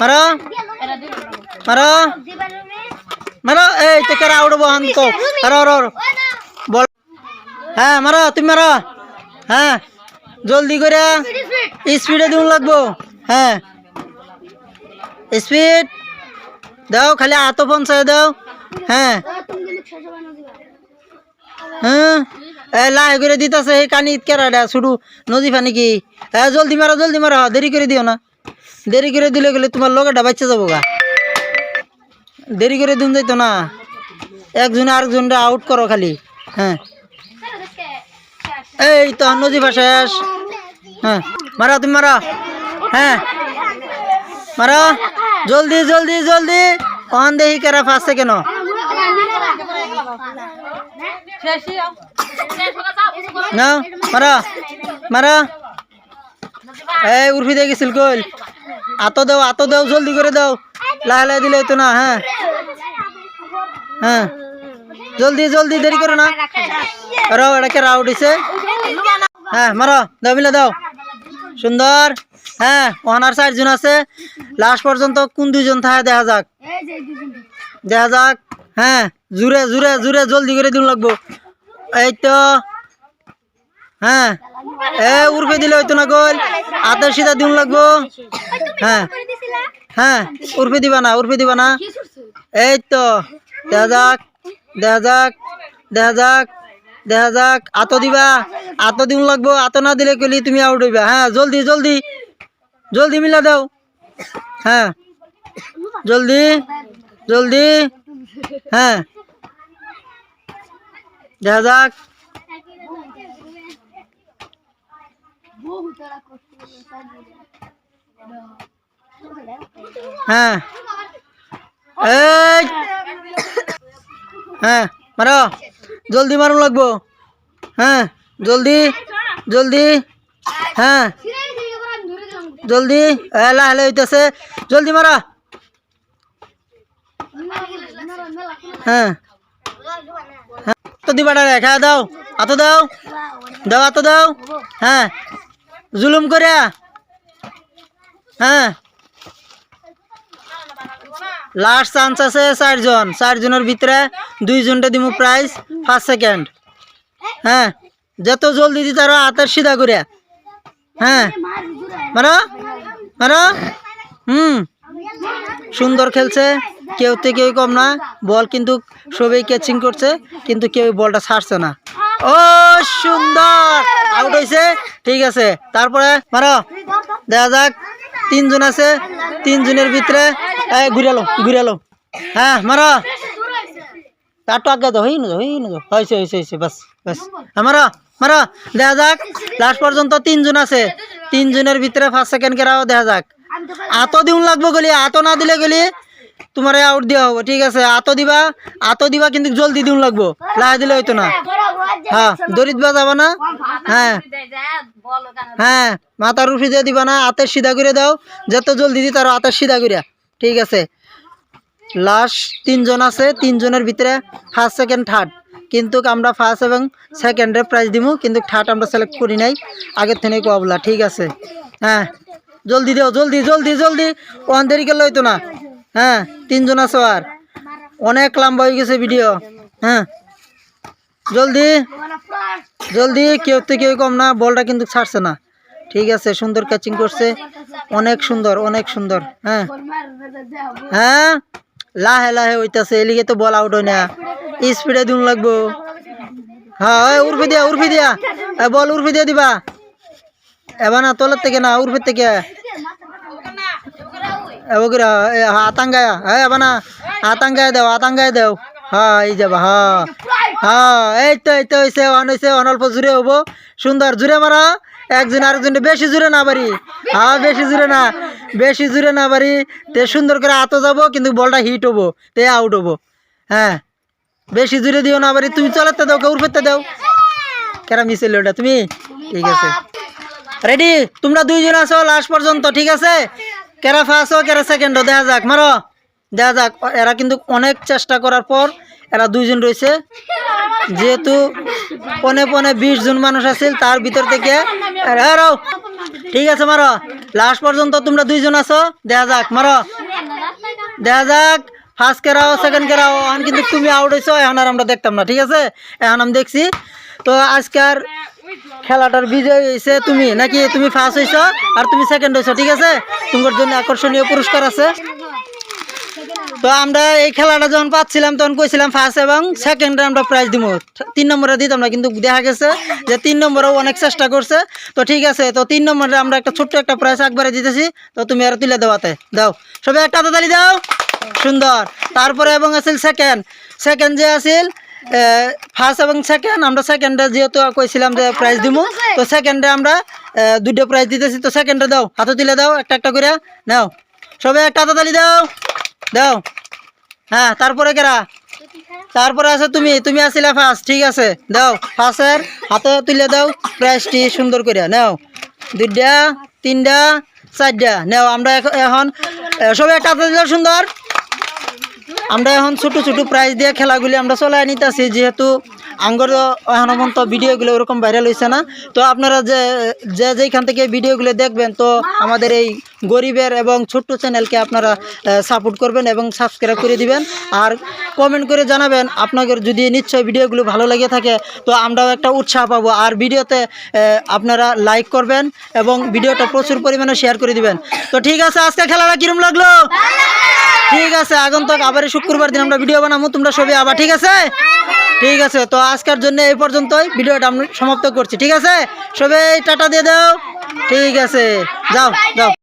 মারো মারো মারো এই তেকারা উড়বো হান তো আরো বল হ্যাঁ মারো তুমি মারো হ্যাঁ জলদি করে স্পিডে দিন লাগবো হ্যাঁ স্পিড দাও খালি আতো পৌঁছায় দাও হ্যাঁ হ্যাঁ লাই করে দিতেছে এই কানি কেরাটা শুধু নদী পানি কি হ্যাঁ জলদি মারো দেরি করে দিও না দেরি করে দিলে গেলে তোমার লোকেটা বাচ্চা যাবো গা দেরি করে দিন যাইতো না একজনে আরেকজনটা আউট করো খালি হ্যাঁ এই তো নদী ভাষা হ্যাঁ মারো তুমি মারো হ্যাঁ মারো জলদি জলদি জলদি অন দেখি কেরা ফাঁসছে কেন না মারা মারা এই উর্ফি দিয়ে গেছিল কইল আতো দাও জলদি করে দাও লাহে লাহে দিলে তো না হ্যাঁ হ্যাঁ জলদি জলদি দেরি করো না রাও এটাকে রাও উঠেছে হ্যাঁ মারো দাও মিলে দাও সুন্দর হ্যাঁ ওনার 4 জন আছে লাস্ট পর্যন্ত কোন 2 জন থাকে দেখা যাক হ্যাঁ জুরে জুরে জুরে জলদি করে দিন লাগবো এই তো হ্যাঁ উর্ফে দিলে হইতো না গোল আতের সিধা দিন লাগবো হ্যাঁ হ্যাঁ উর্ফে দিবা না এই তো দেখা যাক আতো দিবা আতো দিন লাগবো আতো না দিলে কলি তুমি আউট হইবা হ্যাঁ জলদি জলদি জলদি মিলা দাও হ্যাঁ জলদি জলদি হ্যাঁ দেখা যাক হ্যাঁ এই হ্যাঁ মারো জলদি মারুন লাগবো হ্যাঁ জলদি জলদি হ্যাঁ জলদি হেলা হেলে হইতেছে জলদি মারা হ্যাঁ তো দিবাটা রেখা দাও আতো দাও আতো দাও হ্যাঁ জুলুম করে হ্যাঁ লাস্ট চান্স আছে 4 জনের ভিতরে 2 জনটা দিমু প্রাইজ 5 সেকেন্ড হ্যাঁ যত জলদি দিতে আরো হাতের সিধা করে হ্যাঁ মারো মারো সুন্দর খেলছে কেউ থেকে কেউ কম না বল কিন্তু সবাই ক্যাচিং করছে কিন্তু কেউ বলটা ছাড়ছে না ও সুন্দর আউট হয়েছে ঠিক আছে তারপরে মারো দেখা যাক 3 জন আছে 3 জনের ভিতরে ঘুরালো হ্যাঁ মারো তার তো আগে দাও হয়েছে বাস মারো মারো দেখা যাক লাস্ট পর্যন্ত 3 জন আছে 3 জনের ভিতরে 5 সেকেন্ড কেরাও দেখা যাক আতো দিন লাগবো গলি আতো না দিলে গলি তোমার আউট দেওয়া হবে ঠিক আছে আতো দিবা কিন্তু জলদি দিন লাগবো লাই দিলে হইতো না হ্যাঁ দরিদ বাজাবা না হ্যাঁ হ্যাঁ মাথার উঠে দিয়ে দিবা না হাতের সিধা করে দাও যত জলদি দিই তার হাতের সিধা করে ঠিক আছে লাস্ট 3 জন আছে 3 জনের ভিতরে 1 সেকেন্ড 3rd কিন্তু আমরা 1st এবং 2nd প্রাইজ দিব কিন্তু 3rd আমরা সিলেক্ট করি নাই আগের থেকে কবলা ঠিক আছে হ্যাঁ জলদি দাও জলদি জলদি জলদি ওখান দেরি করলে হইতো না হ্যাঁ 3 জন আছে আর অনেক লম্বা হয়ে গেছে ভিডিও হ্যাঁ জলদি জলদি কেউ থেকে কেউ কম না বলটা কিন্তু ছাড়ছে না ঠিক আছে সুন্দর ক্যাচিং করছে অনেক সুন্দর হ্যাঁ হ্যাঁ লাহে লাহে হইতাছে এলিগে তো বল আউট হয় না স্পিডে দিন লাগবো হ্যাঁ উর্ফি দিয়া বল উর্ফি দিয়ে দিবা এবার না তলের থেকে না উর্ফের থেকে আতাঙ্গায়া হ্যাঁ এবার না আতাঙ্গায় দাও হ্যাঁ এই যাবা হ্যাঁ এই তো হয়েছে অনল্প জুড়ে হবো সুন্দর জুড়ে মারা একজন আরেকজন বেশি জুড়ে না পারি হ্যাঁ বেশি জুড়ে না পারি তে সুন্দর করে আতো যাবো কিন্তু বলটা হিট হবো তে আউট হবো হ্যাঁ বেশি জুড়ে দিও না পারি তুমি চলাতে দাও কেউ ফেরতে দাও কেরা মিছিল ওটা তুমি ঠিক আছে রেডি তোমরা 2 জন আছো লাস্ট পর্যন্ত ঠিক আছে কেরা ফার্স্ট কেরা সেকেন্ড দেখা যাক মারো দেখা যাক এরা কিন্তু অনেক চেষ্টা করার পর এরা 2 জন রয়েছে, যেহেতু পনে 20 জন মানুষ আছিল তার ভিতর থেকে ঠিক আছে মারো লাস্ট পর্যন্ত তোমরা 2 জন আছো, দেখা যাক মারো, দেখা যাক ফার্স্ট কেরাও সেকেন্ড কেরাও। এখন কিন্তু তুমি আউট হয়েছো, এখন আর আমরা দেখতাম না, ঠিক আছে? এখন আমি দেখছি। তো আজকের খেলাটার বিজয় হয়েছে তুমি, নাকি তুমি ফার্স্ট হয়েছো আর তুমি সেকেন্ড হয়েছো, ঠিক আছে? তোমার জন্য আকর্ষণীয় পুরস্কার আছে। তো আমরা এই খেলাটা যখন পাচ্ছিলাম তখন কইছিলাম ফার্স্ট এবং সেকেন্ডে আমরা প্রাইজ দিব, 3 নম্বরে দিতাম না, কিন্তু দেখা গেছে যে 3 নম্বরেও অনেক চেষ্টা করছে। তো ঠিক আছে, তো 3 নম্বরে আমরা একটা ছোট্ট একটা প্রাইজ একবারে দিতেছি। তো তুমি আর তুলে দেওয়াতে দাও, সবাই একটা তালি দাও, সুন্দর। তারপরে এবং আছিল সেকেন্ড যে আছিল ফার্স্ট এবং সেকেন্ড, আমরা সেকেন্ডে যেহেতু কইছিলাম যে প্রাইজ দিব, তো সেকেন্ডে আমরা 2টা প্রাইজ দিতেছি। তো সেকেন্ডে দাও, হাতে তুলে দাও, একটা করে নাও, সবাই একটা তালি দাও দাও। হ্যাঁ, তারপরে কেরা? তারপরে আছে তুমি আসিলা ফার্স্ট, ঠিক আছে? দাও, ফার্স্টের হাতে তুলে দাও প্রাইজটি সুন্দর করে নাও, 2টা 3টা 4টা নাও। আমরা এখন সবাই একটা হাতে দিলে সুন্দর। আমরা এখন ছোট ছোট প্রাইজ দিয়ে খেলাগুলি আমরা চলাই নিতেছি, যেহেতু আঙ্গর এখন পর্যন্ত ভিডিওগুলো ওরকম ভাইরাল হয়েছে না। তো আপনারা যেখান থেকে ভিডিওগুলো দেখবেন, তো আমাদের এই গরিবের এবং ছোট্ট চ্যানেলকে আপনারা সাপোর্ট করবেন এবং সাবস্ক্রাইব করে দিবেন, আর কমেন্ট করে জানাবেন আপনাদের যদি নিশ্চয় ভিডিওগুলো ভালো লেগে থাকে, তো আমরাও একটা উৎসাহ পাবো। আর ভিডিওতে আপনারা লাইক করবেন এবং ভিডিওটা প্রচুর পরিমাণে শেয়ার করে দিবেন। তো ঠিক আছে, আজকে খেলাটা কিরম লাগলো? ঠিক আছে, আগন্তুক আবার শুক্রবার দিন আমরা ভিডিও বানাবো, তোমরা সবাই আবার, ঠিক আছে? ঠিক আছে, তো আজকের জন্য এই পর্যন্তই, ভিডিওটা আমি সমাপ্ত করছি, ঠিক আছে? সবাই টাটা দিয়ে দাও, ঠিক আছে, যাও যাও।